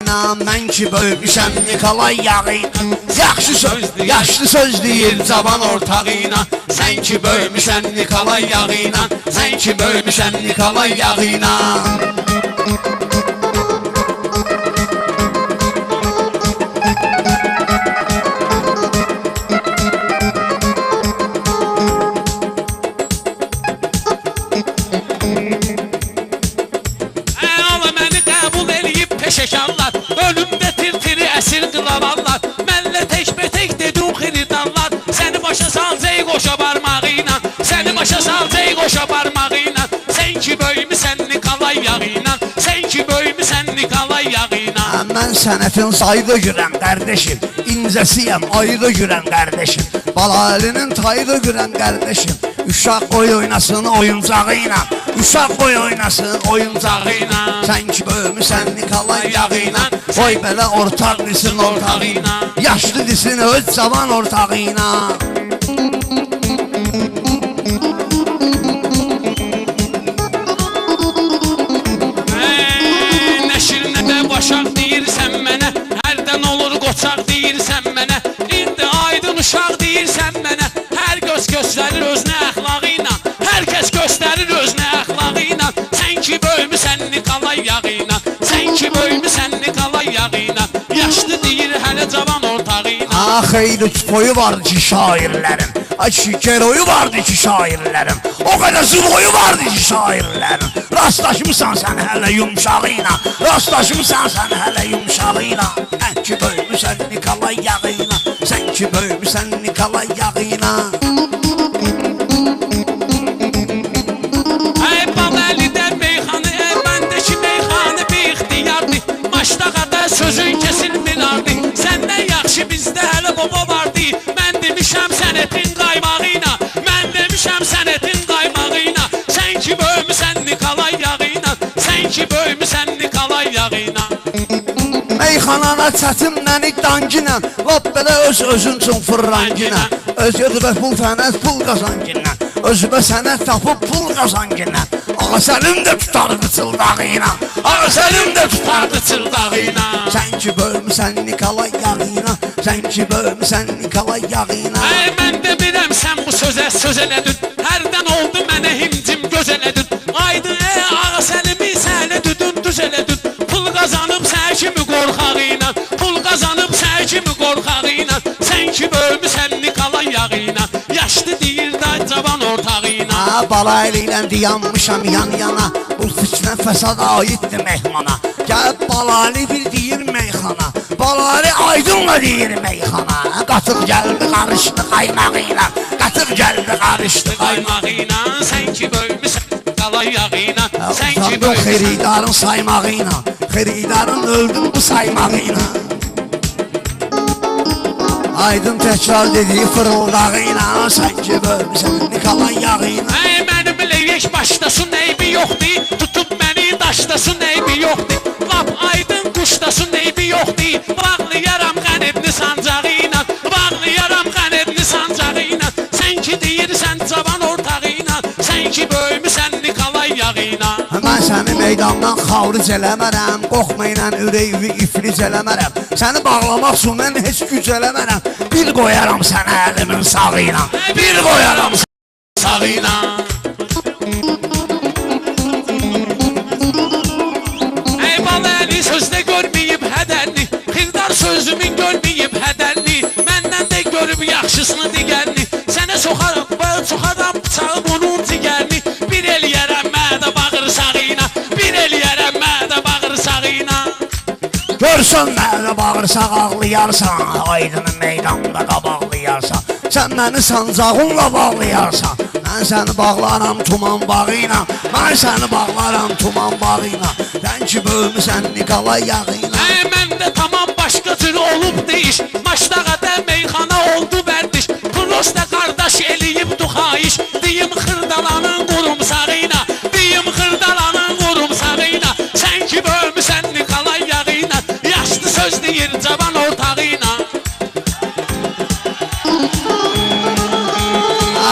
Mən ki böyümüşəm Nikolay yağıyla. Yaşlı söz deyir cavan ortağıyla. Sən ki böyümüşəm Nikolay yağıyla. Sən ki böyümüşəm Nikolay yağıyla. Peşekarlar, ölümde tir-tiri əsir qılavarlar. Mənlə tək-bətək dedin xiridanlar. Səni başa salcaq qoşa barmağıyla. Səni başa salcaq qoşa barmağıyla. Sən ki böyümüsən Nikolay yağıyla. Sən ki böyümüsən Nikolay yağıyla. Mən sənətin saydı gürəm qardeşim. İncəsiyəm, aydı gürəm qardeşim. Balalinin taydı gürəm qardeşim. Uşaq qoy oynasın oyuncağıyla. Uşaq qoy oynasın oyuncağıyla. Sən ki böyümüsən Nikolay yağıyla. Qoy belə ortaq desin ortağıyla. Yaşlı desin öz cavan ortağıyla. Nəşir nə də başaq deyirsən mənə. Hərdən olur qoçaq deyirsən mənə. İndi aydın uşaq deyirsən mənə. Hər göz göstərir özünə əxlaqıyla. Hər kəs göstərir özünə əxlaqıyla. Sən ki böyümüsən Nikolay yağıyla. Sən ki böyümüsən Nikolay yağıyla. Yaşlı deyir hələ cavan ortağıyla. Xeyli boyu vardı ki şairlərim. Geroyu vardı ki şairlərim. O qədər zırhoyu vardı ki şairlərim. Rastlaşmısan sən hələ yumşağıyla. Rastlaşmısan sən hələ yumşağıyla. Sən ki böyümüsən Nikolay yağıyla. Sən ki böyümüsən Nikolay yağıyla. Sözün kesilmirardı. Səndən yaxşı bizdə hələ baba vardı. Mən demişəm sənətin qaymağıyla. Mən demişəm sənətin qaymağıyla. Sən ki böyümüsən Nikolay yağıyla. Sən ki böyümüsən Nikolay yağıyla. Meyxanana çətimləni danginə. Lap belə özün üçün fırranginə. Özgədir pul fənət pul qazancınə. Özümə sənət tapıb pul qazancınə. Ağa sənin də tutardı çıldağıyla. Ağa sənin də tutardı çıldağıyla. Sən ki böyümüsən Nikolay yağıyla. Sən ki böyümüsən Nikolay yağıyla. Mən də biləm sən bu sözə söz elədin. Hərdən oldu mənə himcim göz elədin. Aydın ağa səlimi sənə düdün düz elədin. Pul qazanıb sən kimi qorxağıyla. Pul qazanıb sən kimi qorxağıyla. Sən ki böyümüsən Nikolay yağıyla. Yaşlı deyir da cavan ortağıyla. Balayla ilə dayanmışam yan yana. Bu fitnə fəsad aiddir mehmana. Gəlib balali bir deyir meyxana. Balali aydınla deyir meyxana. Qatıb gəldi qarışdı qaymağıyla. Qatıb gəldi qarışdı qaymağıyla. Sən ki böyümüsən Nikolay yağıyla. Sən ki böyümüsən xeridarın saymağıyla. Xeridarın öldüm bu saymağıyla. Aydın təkrar dediyi fırıldağıyla. Sən ki böyümüsən Nikolay yağıyla. Mənim leyyək başlasın eybi yoxdur. Tutub məni daşlasın eybi yoxdur. Lap aydın quşlasın eybi yoxdur. Bağlayaram qənedli sancağıyla. Bağlayaram qənedli sancağıyla. Sən ki deyirsən cavan ortağıyla. Sən ki böyümüsən Nikolay yağıyla. Mən səni meydandan xavric eləmərəm. Qorxmayla ürəyimi iflic eləmərəm. Səni bağlamaq üçün mən heç güc eləmərəm. Bir qoyaram sənə əlimin sağıyla. Bir qoyaram sağıyla. Ey balı sözdə görməyib hədərli. Xildar sözümün görməyib hədərli. Məndən də görüb yaxşısını digərli. Sənə soxaram bıçağı bunun digərli. Bir eləyərəm mədə bağır sağıyla. Bir eləyərəm mədə bağır sağıyla. Görsən mədə bağırsaq ağlayarsan. Aydını meydanda qabaqlayarsan. Sən məni sancağınla bağlayarsan. Mən səni bağlaram tuman bağıyla. Mən səni bağlaram tuman bağıyla. Sən ki böyümüsən Nikolay yağıyla. Məndə tamam başqa cür olub deyiş. Maçdağada meyxana oldu bərdiş. Prosta qardaş eləyib duxayiş. Deyim xırdalanın qurum sağıyla. Deyim xırdalanın qurum sağıyla. Sən ki böyümüsən Nikolay yağıyla. Yaşlı söz deyir cavan ortağıyla.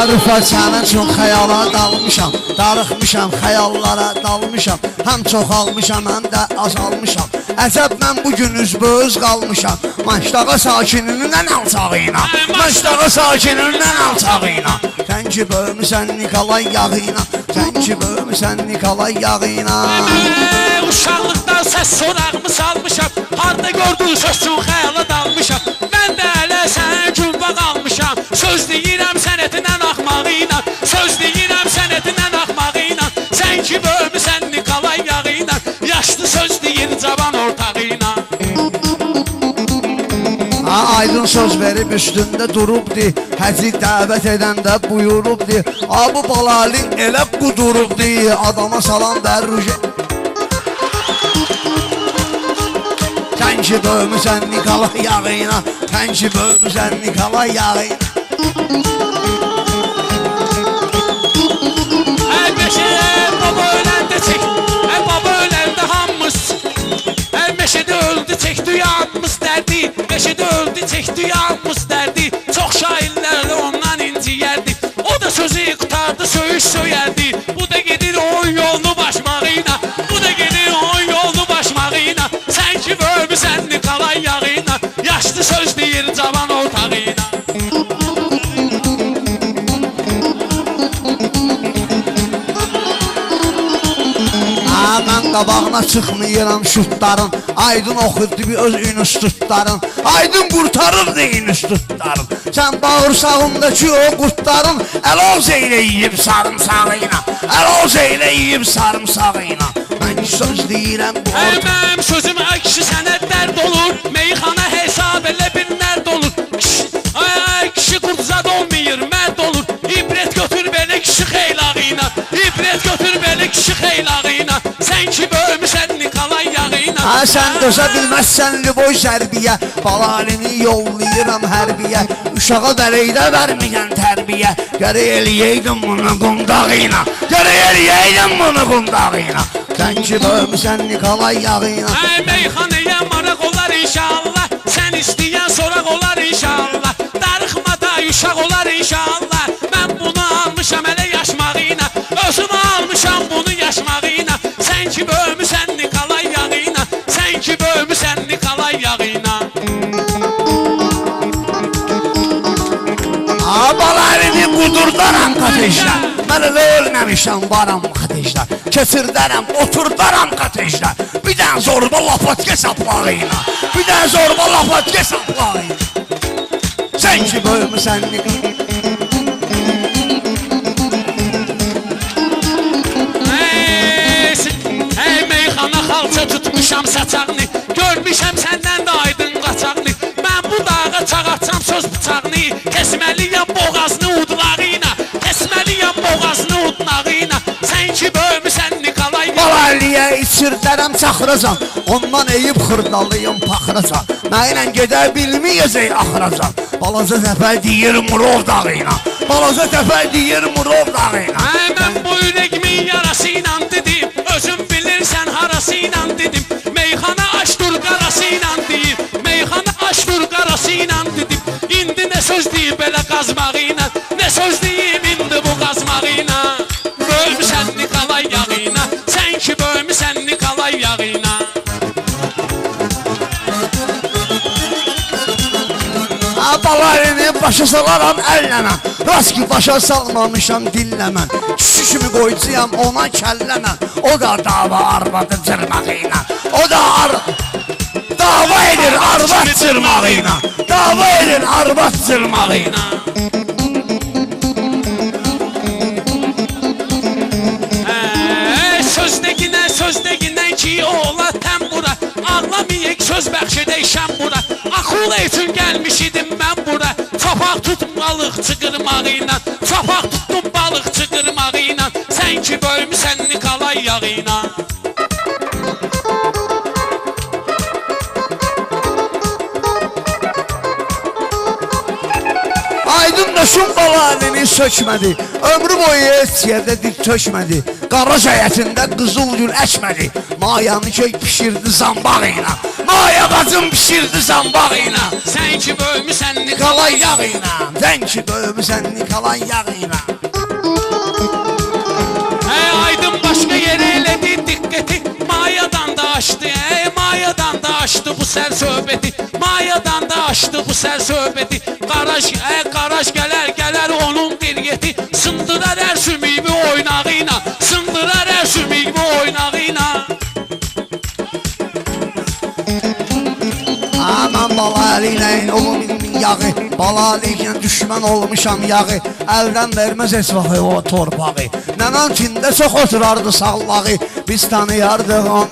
Rüfət sənin üçün xəyala dalmışam. Darıxmışam, xəyallara dalmışam. Həm çox almışam, həm də azalmışam. Əcəb mən bugün üzböz qalmışam. Maçdağa sakinindən alçağıyla, maçdağa sakinindən alçağıyla. Sən ki bölmüsən Nikolay yağıyla, sən ki bölmüsən Nikolay yağıyla. Uşaqlıqdan səs sorağımı salmışam, harda gördün sözsün xəyala dalmışam. Mən də hələ sənə gülbə qalmışam, söz deyirəm sənətindən axmağıyla, söz deyirəm sənətindən axmağıyla. Sən ki bölmüsən Nikolay yağıyla, yaşlı söz deyir cavan ortağıyla. Aydın söz verib üstündə durubdi, həci dəvət edəndə buyurubdi. Bu balalin elə qudurubdi, adama salam dərrüce. Sən ki bölmüsən Nikolay yağıyla, sən ki bölmüsən Nikolay yağıyla. Baba öləndə çək, baba öləndə hamımız. Meşədə öldü çəkdi yanımız dərdi, meşədə öldü çəkdi yanımız dərdi. Çox şairlərlə ondan inciyərdi, o da sözü qutardı söyüş söyərdi. Bu da gedir onun yolunu başmağıyla, bu da gedir onun yolunu başmağıyla. Sən ki bölmüsən Nikolay yağıyla, yaşlı söz deyir cavan ortağıyla. Mən qabağına çıxmayıram şutların, Aydın oxurdu bir öz institutların, Aydın qurtarırdı institutların. Sən bağırsağındakı o qurtların, əloz elə yiyib sarımsağıyla, əloz elə yiyib sarımsağıyla. Mən söz deyirəm bu orta. Mənim sözüm kişi sənə dərd olur, meyxana hesab elə bir nərd olur. Kişi qurtzad olmayır, mərd olur. İbrət götür belə kişi xeylağıyla, İbrət götür belə kişi xeylağıyla. Sən ki bölmüsən Nikolay yağıyla. Sən dözə bilməzsən Lüboy zərbiyə, balalini yollayıram hərbiyə. Uşağa dələkdə verməyən tərbiyə, gərək eləyəydin bunu qundağıyla, gərək eləyəydin bunu qundağıyla. Sən ki bölmüsən Nikolay yağıyla. Meyxanəyə maraq olar inşallah, sən istəyən soraq olar inşallah. Darıxmada uşaq olar inşallah. Mən bunu almışam elə yaşmağıyla, özümü almışam bunu yaşmağıyla. Sən ki bölmüsən Nikolay yağıyla, sən ki bölmüsən Nikolay yağıyla. Balalini qudurdaram katejdə, mən elə ölməmişəm varam katejdə. Keçirdərəm, oturdaram katejdə, bir dən zorba lapatke saplağıyla, bir dən zorba lapatke saplağıyla. Sən ki bölmüsən Nikolay. Meyxana xalça tutmuşam saçağını, görmüşəm səndən də aydın qaçağını. Mən bu dağa çağırtsam söz bıçağını, kesməliyəm boğazını udlağıyla, kesməliyəm boğazını udlağıyla. Sən ki bölmüsən Nikolay yağıyla. Balaliyə içirdərəm çaxıracan, ondan eyib xırdalıyım paxıracan. Mənlə gedə bilməyəcək axıracan. Balaca təpə deyir Murov dağıyla, balaca təpə deyir Murov dağıyla. Mən bu ürəgimin yarasıyla dedim, özüm bilirsən harasıyla dedim. Meyxana aç dur qarasıyla deyib, meyxana aç dur qarasıyla dedim. İndi nə söz deyib belə qazmağıyla, nə söz deyib indi bu qazmağıyla. Bölmüsən Nikolay yağıyla, sən ki bölmüsən Nikolay yağıyla. Balalini başa salaram əlləmə, rast ki başa salmamışam dilləmən. Kişi kimi qoycuyam ona kəlləmən, o da dava arvadı cırmağıyla, o da dava edir arvad cırmağıyla, dava edir arvad cırmağıyla. Sözdeginə ki ola təm-bura, ağlamayıq söz bəxş edəyşəm bura. Akula üçün gəlmiş idim mən bura, çapaq tutun balıqçı qırmağıyla, çapaq tutun balıqçı qırmağıyla. Sən ki bölmüsən Nikolay yağıyla. Aydın da şun balalini sökmədi, ömrü boyu heç yerdə dil tökmədi. Qara cəyətində qızıl gül əkmədi, mayanı köy pişirdi zambağıyla, maya bacım pişirdi zambağıyla. Sən ki bölmüsən Nikolay yağıyla, sən ki bölmüsən Nikolay yağıyla. Aydın başqa yerə elədi diqqəti, mayadan da açdı, mayadan sər söhbəti, mayadan da açdı bu sər söhbəti. Qaraş gələr onun qirgeti, sındırar hər sümüyümü oynağıyla, sındırar hər sümüyümü oynağıyla. Aman bala ilə olum yağı, bala ilə düşmən olmuşam yağı, əldən verməz heç vaxt o torpağı. Nənən içində çox oturardı sallağı, biz tanıyardıq onu.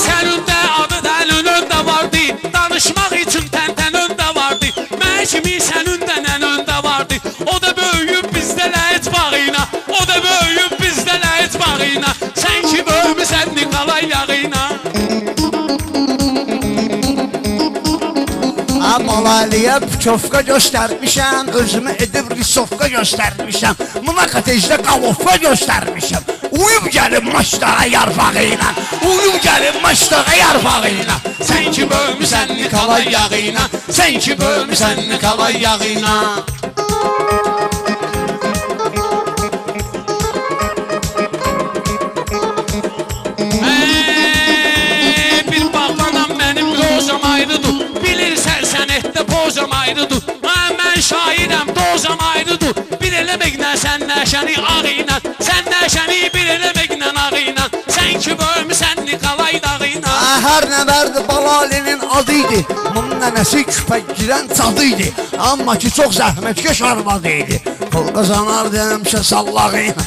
Sənin də adı dəlin öndə vardı, danışmaq üçün təntən öndə vardı. Mən kimi sənin də nən öndə vardı, o da böyüyüb bizdə ləhət bağıyla, o da böyüyüb bizdə ləhət bağıyla. Sən ki böyümüsən Nikolay yağıyla. Malaliyə püçofka göstərmişəm, özümü edib risofka göstərmişəm, buna katejdə qalofka göstərmişəm. Uyub gəlin maçlara yarpağıyla, uyub gəlin maçlara yarpağıyla. Sən ki böyümüsən Nikolay yağıyla, sən ki böyümüsən Nikolay yağıyla. Bir bağlanan mənim rozam ayrıdır, bilirsən sənətdə pozam ayrıdır. Mən şairəm, dozam ayrıdır, bir eləməklə sən nəşəni ağıyla, sən nəşəni bir eləməklə ağıyla. Sən ki böyümüsən Nikolay dağıyla. Hər nə verdi Balalinin adıydı, bunun nənəsi küpək girən cadıydı, amma ki çox zəhmətkeş arvadı idi. Pul qazanardı həmişə sallağıyla,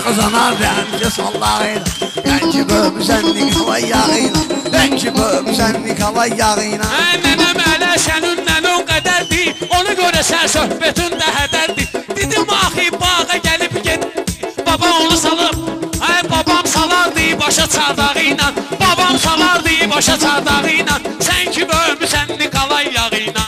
qazanardı həmişə sallağıyla. Sən ki böyümüsən Nikolay yağıyla, sən ki böyümüsən Nikolay yağıyla. Nənəm ələ sənin nənən qədərdir, ona görə sər söhbətin də hədərdir. Dedim axı bağa gəlib get, baba onu salıb, babam salardı başa çardağıyla, babam salardı başa çardağıyla. Sən ki böyümüsən Nikolay yağıyla.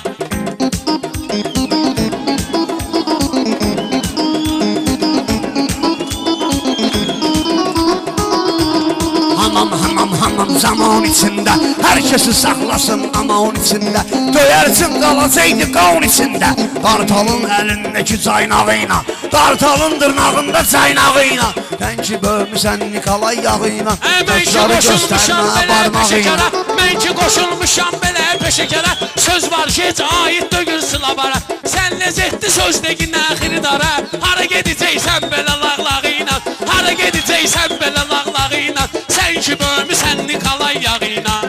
Hamam zaman içində, hər kəsi saxlasın aman içində. Döyərsin qalacaqdı qavun içində, qartalın əlindəki caynağıyla, qartalın dırnağında caynağıyla. Sən ki böyümüsən Nikolay yağıyla, taşları göstərmə barmağıyla. Mən ki qoşulmuşam belə peşəkara, söz var ki heç aid dögür sılavara. Sən ləzzətli sözdəkin əxiridara, hara gedəcəksən belə lağlağıyla, hara gedəcəksən belə lağlağıyla. Sən ki böyümüsən Nikolay yağıyla.